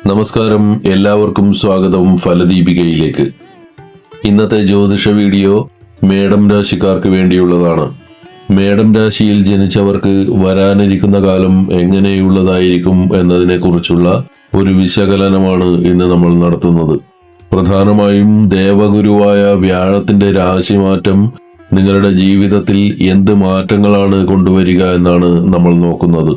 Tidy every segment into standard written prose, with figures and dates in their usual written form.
നമസ്കാരം, എല്ലാവർക്കും സ്വാഗതം ഫലദീപികയിലേക്ക്. ഇന്നത്തെ ജ്യോതിഷ വീഡിയോ മേടം രാശിക്കാർക്ക് വേണ്ടിയുള്ളതാണ്. മേടം രാശിയിൽ ജനിച്ചവർക്ക് വരാനിരിക്കുന്ന കാലം എങ്ങനെയുള്ളതായിരിക്കും എന്നതിനെക്കുറിച്ചുള്ള ഒരു വിശകലനമാണ് ഇന്ന് നമ്മൾ നടത്തുന്നത്. പ്രധാനമായും ദേവഗുരുവായ വ്യാഴത്തിന്റെ രാശിമാറ്റം നിങ്ങളുടെ ജീവിതത്തിൽ എന്ത് മാറ്റങ്ങളാണ് കൊണ്ടുവരിക എന്നാണ് നമ്മൾ നോക്കുന്നത്.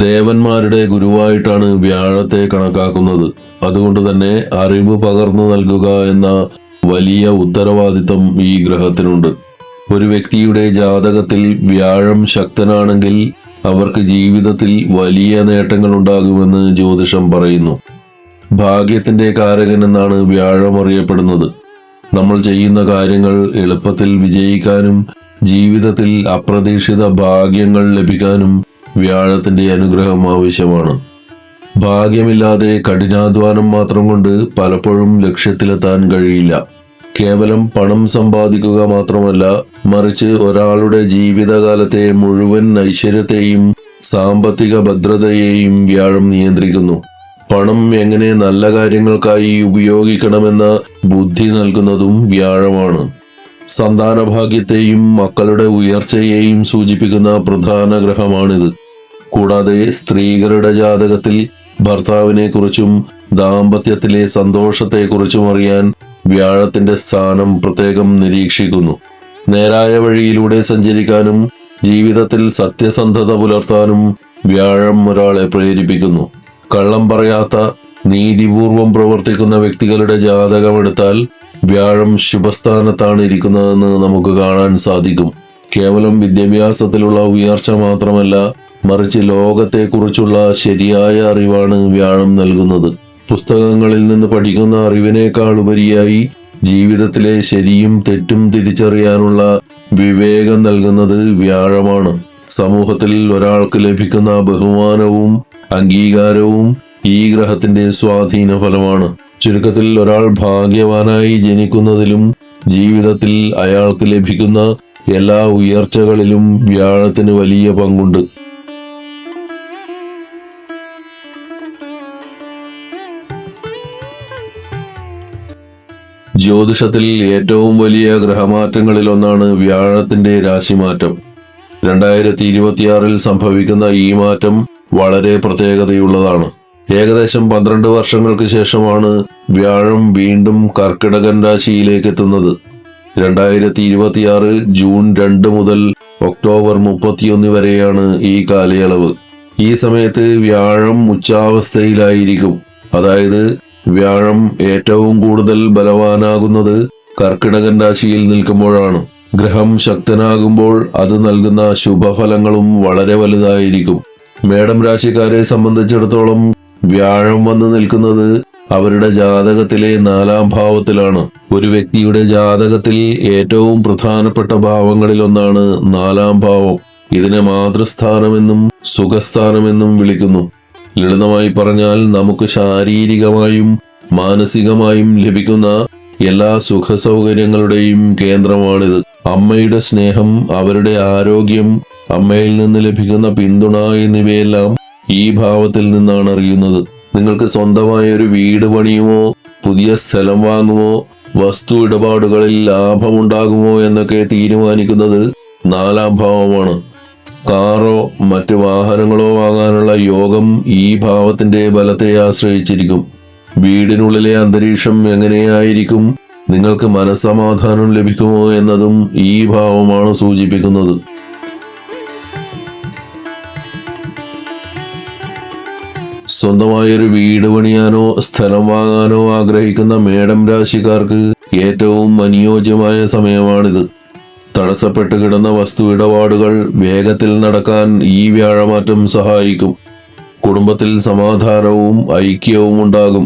ദേവന്മാരുടെ ഗുരുവായിട്ടാണ് വ്യാഴത്തെ കണക്കാക്കുന്നത്. അതുകൊണ്ട് തന്നെ അറിവ് പകർന്നു നൽകുക എന്ന വലിയ ഉത്തരവാദിത്തം ഈ ഗ്രഹത്തിനുണ്ട്. ഒരു വ്യക്തിയുടെ ജാതകത്തിൽ വ്യാഴം ശക്തനാണെങ്കിൽ അവർക്ക് ജീവിതത്തിൽ വലിയ നേട്ടങ്ങൾ ഉണ്ടാകുമെന്ന് ജ്യോതിഷം പറയുന്നു. ഭാഗ്യത്തിന്റെ കാരകൻ എന്നാണ് വ്യാഴം അറിയപ്പെടുന്നത്. നമ്മൾ ചെയ്യുന്ന കാര്യങ്ങൾ എളുപ്പത്തിൽ വിജയിക്കാനും ജീവിതത്തിൽ അപ്രതീക്ഷിത ഭാഗ്യങ്ങൾ ലഭിക്കാനും വ്യാഴത്തിന്റെ അനുഗ്രഹം ആവശ്യമാണ്. ഭാഗ്യമില്ലാതെ കഠിനാധ്വാനം മാത്രം കൊണ്ട് പലപ്പോഴും ലക്ഷ്യത്തിലെത്താൻ കഴിയില്ല. കേവലം പണം സമ്പാദിക്കുക മാത്രമല്ല, മറിച്ച് ഒരാളുടെ ജീവിതകാലത്തെ മുഴുവൻ ഐശ്വര്യത്തെയും സാമ്പത്തിക ഭദ്രതയെയും വ്യാഴം നിയന്ത്രിക്കുന്നു. പണം എങ്ങനെ നല്ല കാര്യങ്ങൾക്കായി ഉപയോഗിക്കണമെന്ന ബുദ്ധി നൽകുന്നതും വ്യാഴമാണ്. സന്താനഭാഗ്യത്തെയും മക്കളുടെ ഉയർച്ചയെയും സൂചിപ്പിക്കുന്ന പ്രധാന ഗ്രഹമാണിത്. കൂടാതെ സ്ത്രീകളുടെ ജാതകത്തിൽ ഭർത്താവിനെ കുറിച്ചും ദാമ്പത്യത്തിലെ സന്തോഷത്തെക്കുറിച്ചും അറിയാൻ വ്യാഴത്തിന്റെ സ്ഥാനം പ്രത്യേകം നിരീക്ഷിക്കുന്നു. നേരായ വഴിയിലൂടെ സഞ്ചരിക്കാനും ജീവിതത്തിൽ സത്യസന്ധത പുലർത്താനും വ്യാഴം ഒരാളെ പ്രേരിപ്പിക്കുന്നു. കള്ളം പറയാത്ത, നീതിപൂർവം പ്രവർത്തിക്കുന്ന വ്യക്തികളുടെ ജാതകമെടുത്താൽ വ്യാഴം ശുഭസ്ഥാനത്താണ് ഇരിക്കുന്നതെന്ന് നമുക്ക് കാണാൻ സാധിക്കും. കേവലം വിദ്യാഭ്യാസത്തിലുള്ള ഉയർച്ച മാത്രമല്ല, മറിച്ച് ലോകത്തെക്കുറിച്ചുള്ള ശരിയായ അറിവാണ് വ്യാഴം നൽകുന്നത്. പുസ്തകങ്ങളിൽ നിന്ന് പഠിക്കുന്ന അറിവിനേക്കാൾ ഉപരിയായി ജീവിതത്തിലെ ശരിയും തെറ്റും തിരിച്ചറിയാനുള്ള വിവേകം നൽകുന്നത് വ്യാഴമാണ്. സമൂഹത്തിൽ ഒരാൾക്ക് ലഭിക്കുന്ന ബഹുമാനവും അംഗീകാരവും ഈ ഗ്രഹത്തിന്റെ സ്വാധീന ഫലമാണ്. ചുരുക്കത്തിൽ, ഒരാൾ ഭാഗ്യവാനായി ജനിക്കുന്നതിലും ജീവിതത്തിൽ അയാൾക്ക് ലഭിക്കുന്ന എല്ലാ ഉയർച്ചകളിലും വ്യാഴത്തിന് വലിയ പങ്കുണ്ട്. ജ്യോതിഷത്തിൽ ഏറ്റവും വലിയ ഗ്രഹമാറ്റങ്ങളിൽ ഒന്നാണ് വ്യാഴത്തിന്റെ രാശിമാറ്റം. 2026 സംഭവിക്കുന്ന ഈ മാറ്റം വളരെ പ്രത്യേകതയുള്ളതാണ്. ഏകദേശം 12 വർഷങ്ങൾക്ക് ശേഷമാണ് വ്യാഴം വീണ്ടും കർക്കിടകൻ രാശിയിലേക്ക് എത്തുന്നത്. 2026 ജൂൺ 2 മുതൽ ഒക്ടോബർ 31 വരെയാണ് ഈ കാലയളവ്. ഈ സമയത്ത് വ്യാഴം ഉച്ചാവസ്ഥയിലായിരിക്കും. അതായത് വ്യാഴം ഏറ്റവും കൂടുതൽ ബലവാനാകുന്നത് കർക്കിടകൻ രാശിയിൽ നിൽക്കുമ്പോഴാണ്. ഗ്രഹം ശക്തനാകുമ്പോൾ അത് നൽകുന്ന ശുഭഫലങ്ങളും വളരെ വലുതായിരിക്കും. മേടം രാശിക്കാരെ സംബന്ധിച്ചിടത്തോളം വ്യാഴം വന്നു നിൽക്കുന്നത് അവരുടെ ജാതകത്തിലെ 4ാം ഭാവത്തിലാണ്. ഒരു വ്യക്തിയുടെ ജാതകത്തിൽ ഏറ്റവും പ്രധാനപ്പെട്ട ഭാവങ്ങളിലൊന്നാണ് 4ാം ഭാവം. ഇതിനെ മാതൃസ്ഥാനമെന്നും സുഖസ്ഥാനമെന്നും വിളിക്കുന്നു. ലളിതമായി പറഞ്ഞാൽ, നമുക്ക് ശാരീരികമായും മാനസികമായും ലഭിക്കുന്ന എല്ലാ സുഖ സൗകര്യങ്ങളുടെയും കേന്ദ്രമാണിത്. അമ്മയുടെ സ്നേഹം, അവരുടെ ആരോഗ്യം, അമ്മയിൽ നിന്ന് ലഭിക്കുന്ന പിന്തുണ എന്നിവയെല്ലാം ഈ ഭാവത്തിൽ നിന്നാണ് അറിയുന്നത്. നിങ്ങൾക്ക് സ്വന്തമായ ഒരു വീട് പണിയുമോ, പുതിയ സ്ഥലം വാങ്ങുമോ, വസ്തു ഇടപാടുകളിൽ ലാഭമുണ്ടാകുമോ എന്നൊക്കെ തീരുമാനിക്കുന്നത് 4ാം ഭാവമാണ്. കാറോ മറ്റ് വാഹനങ്ങളോ വാങ്ങാനുള്ള യോഗം ഈ ഭാവത്തിന്റെ ബലത്തെ ആശ്രയിച്ചിരിക്കും. വീടിനുള്ളിലെ അന്തരീക്ഷം എങ്ങനെയായിരിക്കും, നിങ്ങൾക്ക് മനസ്സമാധാനം ലഭിക്കുമോ എന്നതും ഈ ഭാവമാണ് സൂചിപ്പിക്കുന്നത്. സ്വന്തമായൊരു വീട് പണിയാനോ സ്ഥലം വാങ്ങാനോ ആഗ്രഹിക്കുന്ന മേടം രാശിക്കാർക്ക് ഏറ്റവും അനുയോജ്യമായ സമയമാണിത്. തടസ്സപ്പെട്ട് കിടന്ന വസ്തു ഇടപാടുകൾ വേഗത്തിൽ നടക്കാൻ ഈ വ്യാഴമാറ്റം സഹായിക്കും. കുടുംബത്തിൽ സമാധാനവും ഐക്യവും ഉണ്ടാകും.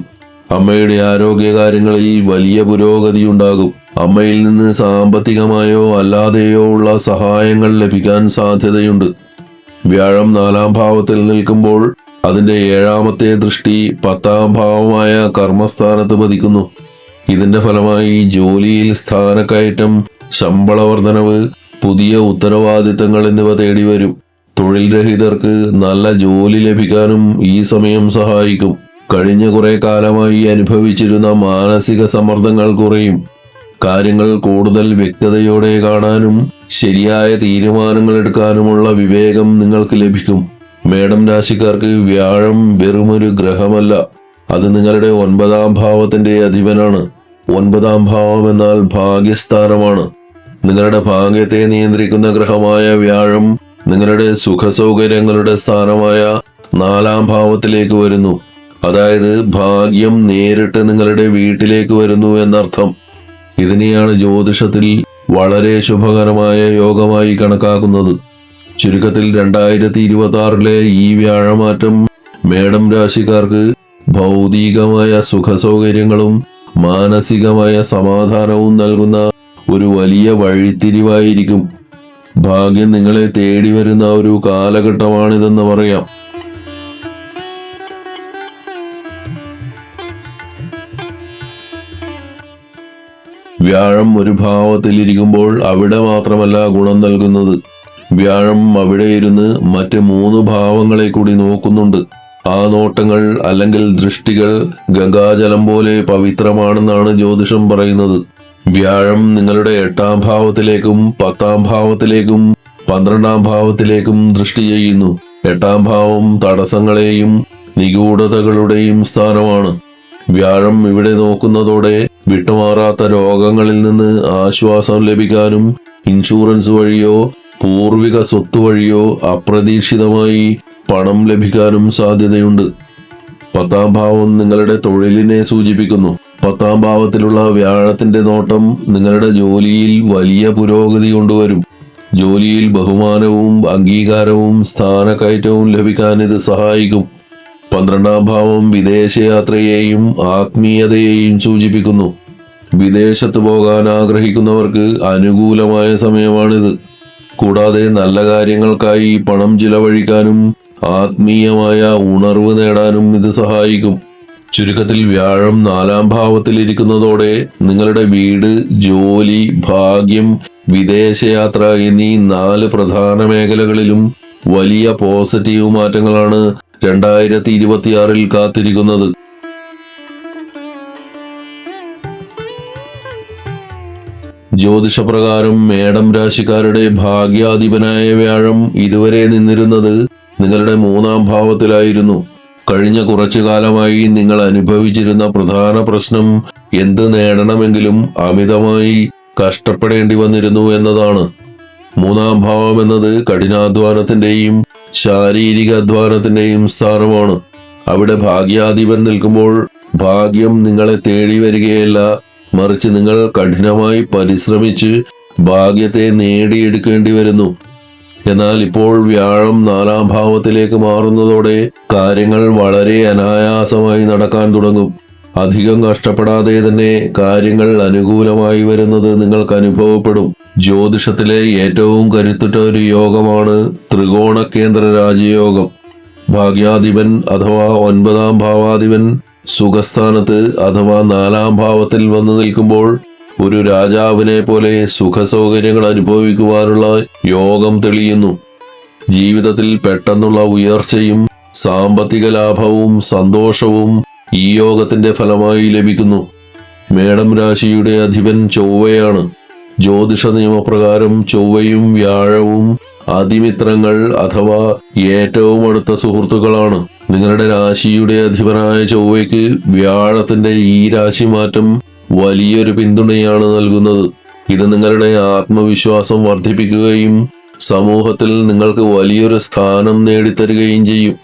അമ്മയുടെ ആരോഗ്യകാര്യങ്ങളിൽ വലിയ പുരോഗതിയുണ്ടാകും. അമ്മയിൽ നിന്ന് സാമ്പത്തികമായോ അല്ലാതെയോ ഉള്ള സഹായങ്ങൾ ലഭിക്കാൻ സാധ്യതയുണ്ട്. വ്യാഴം 4ാം ഭാവത്തിൽ നിൽക്കുമ്പോൾ അതിന്റെ 7ാമത്തെ ദൃഷ്ടി 10ാം ഭാവമായ കർമ്മസ്ഥാനത്ത് പതിക്കുന്നു. ഇതിന്റെ ഫലമായി ജോലിയിൽ സ്ഥാനക്കയറ്റം, ശമ്പള വർധനവ്, പുതിയ ഉത്തരവാദിത്തങ്ങൾ എന്നിവ തേടി വരും. തൊഴിൽ രഹിതർക്ക് നല്ല ജോലി ലഭിക്കാനും ഈ സമയം സഹായിക്കും. കഴിഞ്ഞ കുറെ കാലമായി അനുഭവിച്ചിരുന്ന മാനസിക സമ്മർദ്ദങ്ങൾ കുറയും. കാര്യങ്ങൾ കൂടുതൽ വ്യക്തതയോടെ കാണാനും ശരിയായ തീരുമാനങ്ങൾ എടുക്കാനുമുള്ള വിവേകം നിങ്ങൾക്ക് ലഭിക്കും. മേടം രാശിക്കാർക്ക് വ്യാഴം വെറുമൊരു ഗ്രഹമല്ല, അത് നിങ്ങളുടെ 9ാം ഭാവത്തിന്റെ അധിപനാണ്. 9ാം ഭാവം എന്നാൽ ഭാഗ്യസ്ഥാനമാണ്. നിങ്ങളുടെ ഭാഗ്യത്തെ നിയന്ത്രിക്കുന്ന ഗ്രഹമായ വ്യാഴം നിങ്ങളുടെ സുഖസൗകര്യങ്ങളുടെ സ്ഥാനമായ 4ാം ഭാവത്തിലേക്ക് വരുന്നു. അതായത് ഭാഗ്യം നേരിട്ട് നിങ്ങളുടെ വീട്ടിലേക്ക് വരുന്നു എന്നർത്ഥം. ഇതിനെയാണ് ജ്യോതിഷത്തിൽ വളരെ ശുഭകരമായ യോഗമായി കണക്കാക്കുന്നത്. ചുരുക്കത്തിൽ 2026 ഈ വ്യാഴമാറ്റം മേടം രാശിക്കാർക്ക് ഭൗതികമായ സുഖസൗകര്യങ്ങളും മാനസികമായ സമാധാനവും നൽകുന്ന ഒരു വലിയ വഴിത്തിരിവായിരിക്കും. ഭാഗ്യം നിങ്ങളെ തേടി വരുന്ന ഒരു കാലഘട്ടമാണിതെന്ന് പറയാം. വ്യാഴം ഒരു ഭാവത്തിലിരിക്കുമ്പോൾ അവിടെ മാത്രമല്ല ഗുണം നൽകുന്നത്. വ്യാഴം അവിടെ ഇരുന്ന് മറ്റ് 3 ഭാവങ്ങളെ കൂടി നോക്കുന്നുണ്ട്. ആ നോട്ടങ്ങൾ അല്ലെങ്കിൽ ദൃഷ്ടികൾ ഗംഗാജലം പോലെ പവിത്രമാണെന്നാണ് ജ്യോതിഷം പറയുന്നത്. വ്യാഴം നിങ്ങളുടെ 8ാം ഭാവത്തിലേക്കും 10ാം ഭാവത്തിലേക്കും 12ാം ഭാവത്തിലേക്കും ദൃഷ്ടി ചെയ്യുന്നു. 8ാം ഭാവം തടസ്സങ്ങളെയും നിഗൂഢതകളുടെയും സ്ഥാനമാണ്. വ്യാഴം ഇവിടെ നോക്കുന്നതോടെ വിട്ടുമാറാത്ത രോഗങ്ങളിൽ നിന്ന് ആശ്വാസം ലഭിക്കാനും ഇൻഷുറൻസ് വഴിയോ പൂർവിക സ്വത്ത് വഴിയോ അപ്രതീക്ഷിതമായി പണം ലഭിക്കാനും സാധ്യതയുണ്ട്. 10ാം ഭാവം നിങ്ങളുടെ തൊഴിലിനെ സൂചിപ്പിക്കുന്നു. 10ാം ഭാവത്തിലുള്ള വ്യാഴത്തിന്റെ നോട്ടം നിങ്ങളുടെ ജോലിയിൽ വലിയ പുരോഗതി കൊണ്ടുവരും. ജോലിയിൽ ബഹുമാനവും അംഗീകാരവും സ്ഥാനക്കയറ്റവും ലഭിക്കാൻ ഇത് സഹായിക്കും. 12ാം ഭാവം വിദേശയാത്രയെയും ആത്മീയതയെയും സൂചിപ്പിക്കുന്നു. വിദേശത്ത് പോകാൻ ആഗ്രഹിക്കുന്നവർക്ക് അനുകൂലമായ സമയമാണിത്. കൂടാതെ നല്ല കാര്യങ്ങൾക്കായി പണം ചിലവഴിക്കാനും ആത്മീയമായ ഉണർവ് നേടാനും ഇത് സഹായിക്കും. ചുരുക്കത്തിൽ വ്യാഴം 4ാം ഭാവത്തിലിരിക്കുന്നതോടെ നിങ്ങളുടെ വീട്, ജോലി, ഭാഗ്യം, വിദേശയാത്ര എന്നീ 4 പ്രധാന മേഖലകളിലും വലിയ പോസിറ്റീവ് മാറ്റങ്ങളാണ് 2026 കാത്തിരിക്കുന്നത്. ജ്യോതിഷപ്രകാരം മേടം രാശിക്കാരുടെ ഭാഗ്യാധിപനായ വ്യാഴം ഇതുവരെ നിന്നിരുന്നത് നിങ്ങളുടെ 3ാം ഭാവത്തിലായിരുന്നു. കഴിഞ്ഞ കുറച്ചു കാലമായി നിങ്ങൾ അനുഭവിച്ചിരുന്ന പ്രധാന പ്രശ്നം എന്ത് നേടണമെങ്കിലും അമിതമായി കഷ്ടപ്പെടേണ്ടി വന്നിരുന്നു എന്നതാണ്. 3ാം ഭാവം എന്നത് കഠിനാധ്വാനത്തിന്റെയും ശാരീരിക അധ്വാനത്തിന്റെയും സ്ഥാനമാണ്. അവിടെ ഭാഗ്യാധിപൻ നിൽക്കുമ്പോൾ ഭാഗ്യം നിങ്ങളെ തേടി വരികയല്ല, മറിച്ച് നിങ്ങൾ കഠിനമായി പരിശ്രമിച്ച് ഭാഗ്യത്തെ നേടിയെടുക്കേണ്ടി വരുന്നു. എന്നാൽ ഇപ്പോൾ വ്യാഴം 4ാം ഭാവത്തിലേക്ക് മാറുന്നതോടെ കാര്യങ്ങൾ വളരെ അനായാസമായി നടക്കാൻ തുടങ്ങും. അധികം കഷ്ടപ്പെടാതെ തന്നെ കാര്യങ്ങൾ അനുകൂലമായി വരുന്നത് നിങ്ങൾക്ക് അനുഭവപ്പെടും. ജ്യോതിഷത്തിലെ ഏറ്റവും കരുത്തുറ്റ ഒരു യോഗമാണ് ത്രികോണ കേന്ദ്ര രാജയോഗം. ഭാഗ്യാധിപൻ അഥവാ 9ാം ഭാവാധിപൻ സുഖസ്ഥാനത്ത് അഥവാ 4ാം ഭാവത്തിൽ വന്നു നിൽക്കുമ്പോൾ ഒരു രാജാവിനെ പോലെ സുഖസൗകര്യങ്ങൾ അനുഭവിക്കുവാനുള്ള യോഗം തെളിയുന്നു. ജീവിതത്തിൽ പെട്ടെന്നുള്ള ഉയർച്ചയും സാമ്പത്തിക ലാഭവും സന്തോഷവും ഈ യോഗത്തിന്റെ ഫലമായി ലഭിക്കുന്നു. മേടം രാശിയുടെ അധിപൻ ചൊവ്വയാണ്. ജ്യോതിഷ നിയമപ്രകാരം ചൊവ്വയും വ്യാഴവും അതിമിത്രങ്ങൾ അഥവാ ഏറ്റവും അടുത്ത സുഹൃത്തുക്കളാണ്. നിങ്ങളുടെ രാശിയുടെ അധിപനായ ചൊവ്വയ്ക്ക് വ്യാഴത്തിന്റെ ഈ രാശിമാറ്റം വലിയൊരു പിന്തുണയാണ് നൽകുന്നത്. ഇത് നിങ്ങളുടെ ആത്മവിശ്വാസം വർദ്ധിപ്പിക്കുകയും സമൂഹത്തിൽ നിങ്ങൾക്ക് വലിയൊരു സ്ഥാനം നേടിത്തരുകയും ചെയ്യും.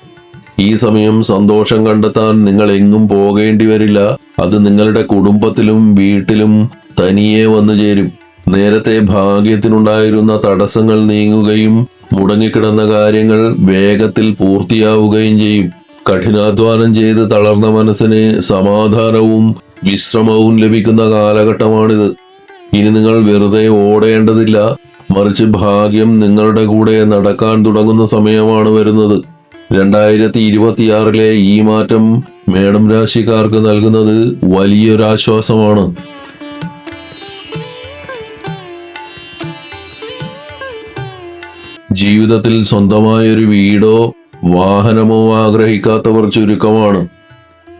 ഈ സമയം സന്തോഷം കണ്ടെത്താൻ നിങ്ങൾ എങ്ങും പോകേണ്ടി വരില്ല. അത് നിങ്ങളുടെ കുടുംബത്തിലും വീട്ടിലും തനിയെ വന്നു ചേരും. നേരത്തെ ഭാഗ്യത്തിനുണ്ടായിരുന്ന തടസ്സങ്ങൾ നീങ്ങുകയും മുടങ്ങിക്കിടന്ന കാര്യങ്ങൾ വേഗത്തിൽ പൂർത്തിയാവുകയും ചെയ്യും. കഠിനാധ്വാനം ചെയ്ത് തളർന്ന മനസ്സിന് സമാധാനവും വിശ്രമവും ലഭിക്കുന്ന കാലഘട്ടമാണിത്. ഇനി നിങ്ങൾ വെറുതെ ഓടേണ്ടതില്ല, മറിച്ച് ഭാഗ്യം നിങ്ങളുടെ കൂടെ നടക്കാൻ തുടങ്ങുന്ന സമയമാണ് വരുന്നത്. 2026 ഈ മാറ്റം മേടം രാശിക്കാർക്ക് നൽകുന്നത് വലിയൊരാശ്വാസമാണ്. ജീവിതത്തിൽ സ്വന്തമായൊരു വീടോ വാഹനമോ ആഗ്രഹിക്കാത്തവർ ചുരുക്കമാണ്.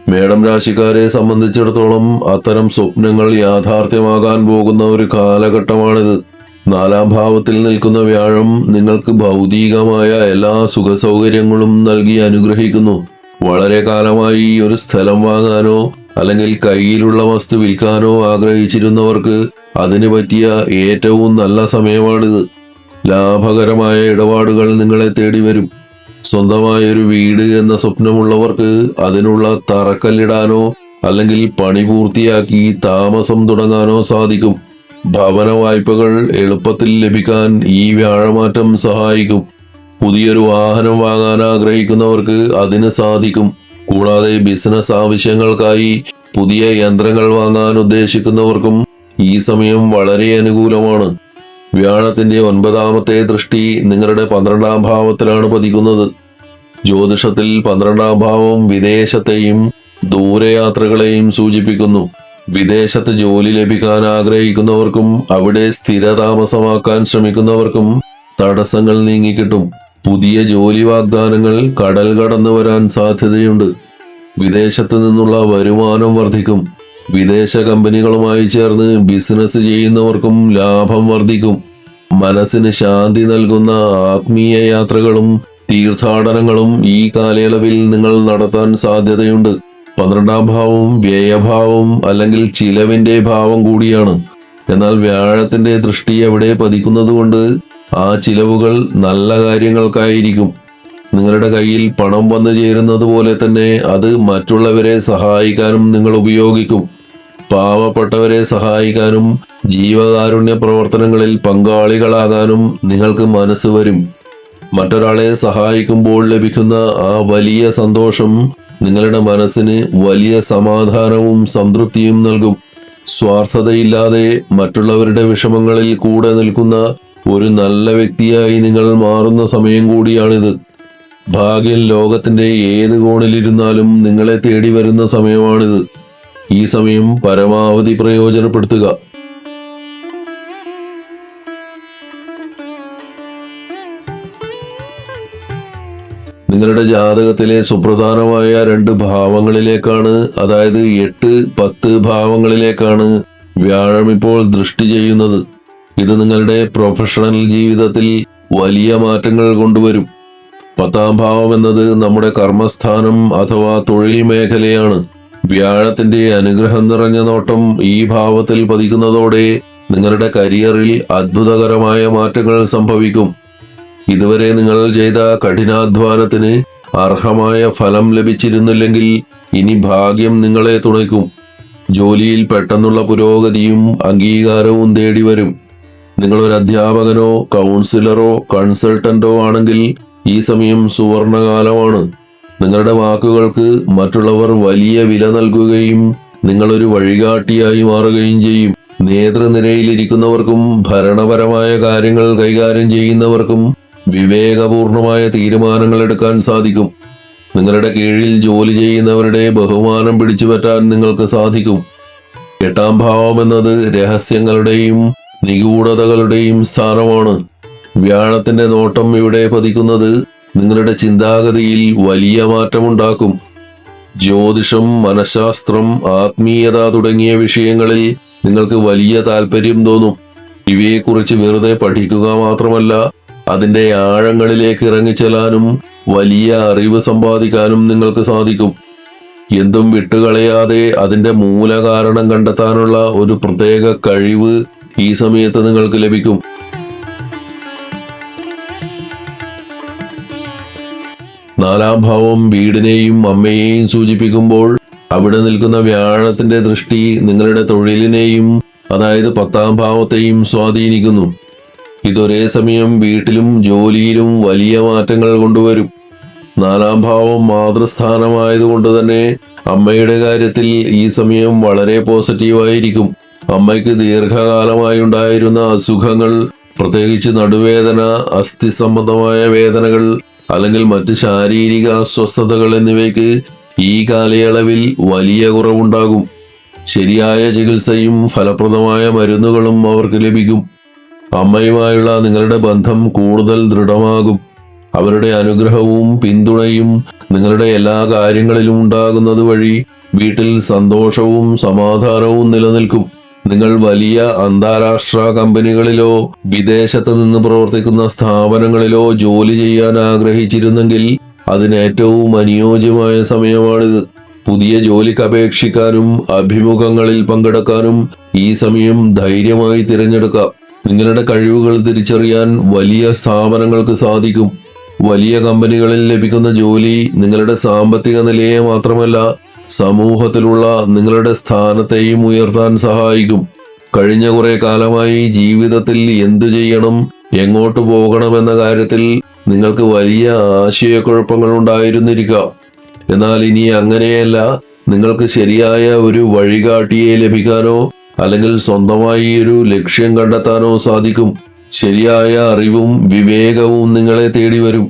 മേടം രാശിക്കാരെ സംബന്ധിച്ചിടത്തോളം അത്തരം സ്വപ്നങ്ങൾ യാഥാർത്ഥ്യമാകാൻ പോകുന്ന ഒരു കാലഘട്ടമാണിത്. 4-ാം ഭാവത്തിൽ നിൽക്കുന്ന വ്യാഴം നിങ്ങൾക്ക് ഭൗതികമായ എല്ലാ സുഖസൗകര്യങ്ങളും നൽകി അനുഗ്രഹിക്കുന്നു. വളരെ കാലമായി ഒരു സ്ഥലം വാങ്ങാനോ അല്ലെങ്കിൽ കയ്യിലുള്ള വസ്തു വിൽക്കാനോ ആഗ്രഹിച്ചിരുന്നവർക്ക് അതിന് പറ്റിയ ഏറ്റവും നല്ല സമയമാണിത്. ലാഭകരമായ ഇടപാടുകൾ നിങ്ങളെ തേടി വരും. സ്വന്തമായൊരു വീട് എന്ന സ്വപ്നമുള്ളവർക്ക് അതിനുള്ള തറക്കല്ലിടാനോ അല്ലെങ്കിൽ പണി പൂർത്തിയാക്കി താമസം തുടങ്ങാനോ സാധിക്കും. ഭവന വായ്പകൾ എളുപ്പത്തിൽ ലഭിക്കാൻ ഈ വ്യാഴമാറ്റം സഹായിക്കും. പുതിയൊരു വാഹനം വാങ്ങാൻ ആഗ്രഹിക്കുന്നവർക്ക് അതിന് സാധിക്കും. കൂടാതെ ബിസിനസ് ആവശ്യങ്ങൾക്കായി പുതിയ യന്ത്രങ്ങൾ വാങ്ങാൻ ഉദ്ദേശിക്കുന്നവർക്കും ഈ സമയം വളരെ അനുകൂലമാണ്. വ്യാഴത്തിന്റെ 9ാമത്തെ ദൃഷ്ടി നിങ്ങളുടെ 12-ാം ഭാവത്തിലാണ് പതിക്കുന്നത്. ജ്യോതിഷത്തിൽ 12-ാം ഭാവം വിദേശത്തെയും ദൂരയാത്രകളെയും സൂചിപ്പിക്കുന്നു. വിദേശത്ത് ജോലി ലഭിക്കാൻ ആഗ്രഹിക്കുന്നവർക്കും അവിടെ സ്ഥിരതാമസമാക്കാൻ ശ്രമിക്കുന്നവർക്കും തടസ്സങ്ങൾ നീങ്ങിക്കിട്ടും. പുതിയ ജോലി വാഗ്ദാനങ്ങൾ കടൽ കടന്നു വരാൻ സാധ്യതയുണ്ട്. വിദേശത്ത് നിന്നുള്ള വരുമാനം വർദ്ധിക്കും. വിദേശ കമ്പനികളുമായി ചേർന്ന് ബിസിനസ് ചെയ്യുന്നവർക്കും ലാഭം വർദ്ധിക്കും. മനസ്സിന് ശാന്തി നൽകുന്ന ആത്മീയ യാത്രകളും തീർത്ഥാടനങ്ങളും ഈ കാലയളവിൽ നിങ്ങൾ നടത്താൻ സാധ്യതയുണ്ട്. 12-ാം ഭാവം വ്യയഭാവം അല്ലെങ്കിൽ ചിലവിന്റെ ഭാവം കൂടിയാണ്. എന്നാൽ വ്യാഴത്തിന്റെ ദൃഷ്ടി അവിടെ പതിക്കുന്നതുകൊണ്ട് ആ ചിലവുകൾ നല്ല കാര്യങ്ങൾക്കായിരിക്കും. നിങ്ങളുടെ കയ്യിൽ പണം വന്നു ചേരുന്നത് പോലെ തന്നെ അത് മറ്റുള്ളവരെ സഹായിക്കാനും നിങ്ങൾ ഉപയോഗിക്കും. പാവപ്പെട്ടവരെ സഹായിക്കാനും ജീവകാരുണ്യ പ്രവർത്തനങ്ങളിൽ പങ്കാളികളാകാനും നിങ്ങൾക്ക് മനസ്സ് വരും. മറ്റൊരാളെ സഹായിക്കുമ്പോൾ ലഭിക്കുന്ന ആ വലിയ സന്തോഷം നിങ്ങളുടെ മനസ്സിന് വലിയ സമാധാനവും സംതൃപ്തിയും നൽകും. സ്വാർത്ഥതയില്ലാതെ മറ്റുള്ളവരുടെ വിഷമങ്ങളിൽ കൂടെ നിൽക്കുന്ന ഒരു നല്ല വ്യക്തിയായി നിങ്ങൾ മാറുന്ന സമയം കൂടിയാണിത്. ഭാഗ്യം ലോകത്തിന്റെ ഏത് കോണിലിരുന്നാലും നിങ്ങളെ തേടി വരുന്ന സമയമാണിത്. ഈ സമയം പരമാവധി പ്രയോജനപ്പെടുത്തുക. നിങ്ങളുടെ ജാതകത്തിലെ സുപ്രധാനമായ 2 ഭാവങ്ങളിലേക്കാണ്, അതായത് 8, 10 ഭാവങ്ങളിലേക്കാണ് വ്യാഴം ഇപ്പോൾ ദൃഷ്ടി ചെയ്യുന്നത്. ഇത് നിങ്ങളുടെ പ്രൊഫഷണൽ ജീവിതത്തിൽ വലിയ മാറ്റങ്ങൾ കൊണ്ടുവരും. 10-ാം ഭാവം എന്നത് നമ്മുടെ കർമ്മസ്ഥാനം അഥവാ തൊഴിൽ മേഖലയാണ്. വ്യാഴത്തിന്റെ അനുഗ്രഹം നിറഞ്ഞ നോട്ടം ഈ ഭാവത്തിൽ പതിക്കുന്നതോടെ നിങ്ങളുടെ കരിയറിൽ അത്ഭുതകരമായ മാറ്റങ്ങൾ സംഭവിക്കും. ഇതുവരെ നിങ്ങൾ ചെയ്ത കഠിനാധ്വാനത്തിന് അർഹമായ ഫലം ലഭിച്ചിരുന്നില്ലെങ്കിൽ ഇനി ഭാഗ്യം നിങ്ങളെ തുണയ്ക്കും. ജോലിയിൽ പെട്ടെന്നുള്ള പുരോഗതിയും അംഗീകാരവും തേടി വരും. നിങ്ങളൊരു അധ്യാപകനോ കൗൺസിലറോ കൺസൾട്ടന്റോ ആണെങ്കിൽ ഈ സമയം സുവർണകാലമാണ്. നിങ്ങളുടെ വാക്കുകൾക്ക് മറ്റുള്ളവർ വലിയ വില നൽകുകയും നിങ്ങളൊരു വഴികാട്ടിയായി മാറുകയും ചെയ്യും. നേതൃനിരയിലിരിക്കുന്നവർക്കും ഭരണപരമായ കാര്യങ്ങൾ കൈകാര്യം ചെയ്യുന്നവർക്കും വിവേകപൂർണമായ തീരുമാനങ്ങൾ എടുക്കാൻ സാധിക്കും. നിങ്ങളുടെ കീഴിൽ ജോലി ചെയ്യുന്നവരുടെ ബഹുമാനം പിടിച്ചുപറ്റാൻ നിങ്ങൾക്ക് സാധിക്കും. 8-ാം ഭാവം എന്നത് രഹസ്യങ്ങളുടെയും നിഗൂഢതകളുടെയും സ്ഥാനമാണ്. വ്യാഴത്തിന്റെ നോട്ടം ഇവിടെ പതിക്കുന്നത് നിങ്ങളുടെ ചിന്താഗതിയിൽ വലിയ മാറ്റമുണ്ടാക്കും. ജ്യോതിഷം, മനഃശാസ്ത്രം, ആത്മീയത തുടങ്ങിയ വിഷയങ്ങളിൽ നിങ്ങൾക്ക് വലിയ താല്പര്യം തോന്നും. ഇവയെക്കുറിച്ച് വെറുതെ പഠിക്കുക മാത്രമല്ല, അതിന്റെ ആഴങ്ങളിലേക്ക് ഇറങ്ങിച്ചെല്ലാനും വലിയ അറിവ് സമ്പാദിക്കാനും നിങ്ങൾക്ക് സാധിക്കും. എന്തും വിട്ടുകളയാതെ അതിന്റെ മൂലകാരണം കണ്ടെത്താനുള്ള ഒരു പ്രത്യേക കഴിവ് ഈ സമയത്ത് നിങ്ങൾക്ക് ലഭിക്കും. നാലാം ഭാവം വീടിനെയും അമ്മയെയും സൂചിപ്പിക്കുമ്പോൾ അവിടെ നിൽക്കുന്ന വ്യാഴത്തിന്റെ ദൃഷ്ടി നിങ്ങളുടെ തൊഴിലിനെയും, അതായത് 10-ാം ഭാവത്തെയും സ്വാധീനിക്കുന്നു. ഇതൊരേ സമയം വീട്ടിലും ജോലിയിലും വലിയ മാറ്റങ്ങൾ കൊണ്ടുവരും. 4-ാം ഭാവം മാതൃസ്ഥാനമായതുകൊണ്ട് തന്നെ അമ്മയുടെ കാര്യത്തിൽ ഈ സമയം വളരെ പോസിറ്റീവായിരിക്കും. അമ്മയ്ക്ക് ദീർഘകാലമായി ഉണ്ടായിരുന്ന അസുഖങ്ങൾ, പ്രത്യേകിച്ച് നടുവേദന, അസ്ഥി സംബന്ധമായ വേദനകൾ അല്ലെങ്കിൽ മറ്റ് ശാരീരിക അസ്വസ്ഥതകൾ എന്നിവയ്ക്ക് ഈ കാലയളവിൽ വലിയ കുറവുണ്ടാകും. ശരിയായ ചികിത്സയും ഫലപ്രദമായ മരുന്നുകളും അവർക്ക് ലഭിക്കും. അമ്മയുമായുള്ള നിങ്ങളുടെ ബന്ധം കൂടുതൽ ദൃഢമാകും. അവരുടെ അനുഗ്രഹവും പിന്തുണയും നിങ്ങളുടെ എല്ലാ കാര്യങ്ങളിലും ഉണ്ടാകുന്നത് വഴി വീട്ടിൽ സന്തോഷവും സമാധാനവും നിലനിൽക്കും. നിങ്ങൾ വലിയ അന്താരാഷ്ട്ര കമ്പനികളിലോ വിദേശത്ത് നിന്ന് പ്രവർത്തിക്കുന്ന സ്ഥാപനങ്ങളിലോ ജോലി ചെയ്യാൻ ആഗ്രഹിച്ചിരുന്നെങ്കിൽ അതിന് ഏറ്റവും അനുയോജ്യമായ സമയമാണിത്. പുതിയ ജോലിക്ക് അപേക്ഷിക്കാനും അഭിമുഖങ്ങളിൽ പങ്കെടുക്കാനും ഈ സമയം ധൈര്യമായി തിരഞ്ഞെടുക്കാം. നിങ്ങളുടെ കഴിവുകൾ തിരിച്ചറിയാൻ വലിയ സ്ഥാപനങ്ങൾക്ക് സാധിക്കും. വലിയ കമ്പനികളിൽ ലഭിക്കുന്ന ജോലി നിങ്ങളുടെ സാമ്പത്തിക നിലയെ മാത്രമല്ല സമൂഹത്തിലുള്ള നിങ്ങളുടെ സ്ഥാനത്തെയും ഉയർത്താൻ സഹായിക്കും. കഴിഞ്ഞ കുറെ കാലമായി ജീവിതത്തിൽ എന്തു ചെയ്യണം, എങ്ങോട്ട് പോകണമെന്ന കാര്യത്തിൽ നിങ്ങൾക്ക് വലിയ ആശയക്കുഴപ്പങ്ങൾ ഉണ്ടായിരുന്നിരിക്കാം. എന്നാൽ ഇനി അങ്ങനെയല്ല. നിങ്ങൾക്ക് ശരിയായ ഒരു വഴികാട്ടിയെ ലഭിക്കാനോ അല്ലെങ്കിൽ സ്വന്തമായി ഒരു ലക്ഷ്യം കണ്ടെത്താനോ സാധിക്കും. ശരിയായ അറിവും വിവേകവും നിങ്ങളെ തേടി വരും.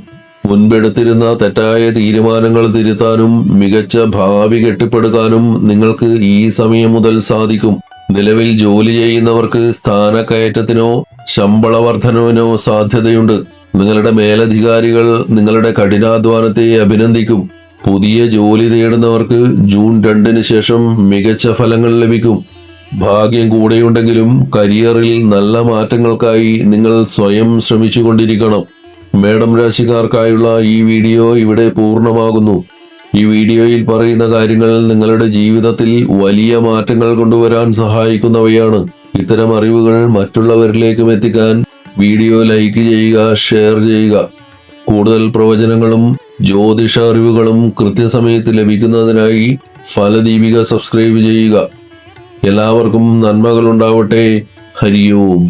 മുൻപെടുത്തിരുന്ന തെറ്റായ തീരുമാനങ്ങൾ തിരുത്താനും മികച്ച ഭാവി കെട്ടിപ്പടുക്കാനും നിങ്ങൾക്ക് ഈ സമയം മുതൽ സാധിക്കും. നിലവിൽ ജോലി ചെയ്യുന്നവർക്ക് സ്ഥാനക്കയറ്റത്തിനോ ശമ്പള വർധനവിനോ സാധ്യതയുണ്ട്. നിങ്ങളുടെ മേലധികാരികൾ നിങ്ങളുടെ കഠിനാധ്വാനത്തെ അഭിനന്ദിക്കും. പുതിയ ജോലി തേടുന്നവർക്ക് ജൂൺ 2 ശേഷം മികച്ച ഫലങ്ങൾ ലഭിക്കും. ഭാഗ്യം കൂടെയുണ്ടെങ്കിലും കരിയറിൽ നല്ല മാറ്റങ്ങൾക്കായി നിങ്ങൾ സ്വയം ശ്രമിച്ചുകൊണ്ടിരിക്കണം. മേടം രാശിക്കാർക്കായുള്ള ഈ വീഡിയോ ഇവിടെ പൂർണ്ണമാകുന്നു. ഈ വീഡിയോയിൽ പറയുന്ന കാര്യങ്ങൾ നിങ്ങളുടെ ജീവിതത്തിൽ വലിയ മാറ്റങ്ങൾ കൊണ്ടുവരാൻ സഹായിക്കുന്നവയാണ്. ഇത്തരം അറിവുകൾ മറ്റുള്ളവരിലേക്കും എത്തിക്കാൻ വീഡിയോ ലൈക്ക് ചെയ്യുക, ഷെയർ ചെയ്യുക. കൂടുതൽ പ്രവചനങ്ങളും ജ്യോതിഷ അറിവുകളും കൃത്യസമയത്ത് ലഭിക്കുന്നതിനായി ഫലദീപിക സബ്സ്ക്രൈബ് ചെയ്യുക. എല്ലാവർക്കും നന്മകൾ ഉണ്ടാവട്ടെ. ഹരി ഓം.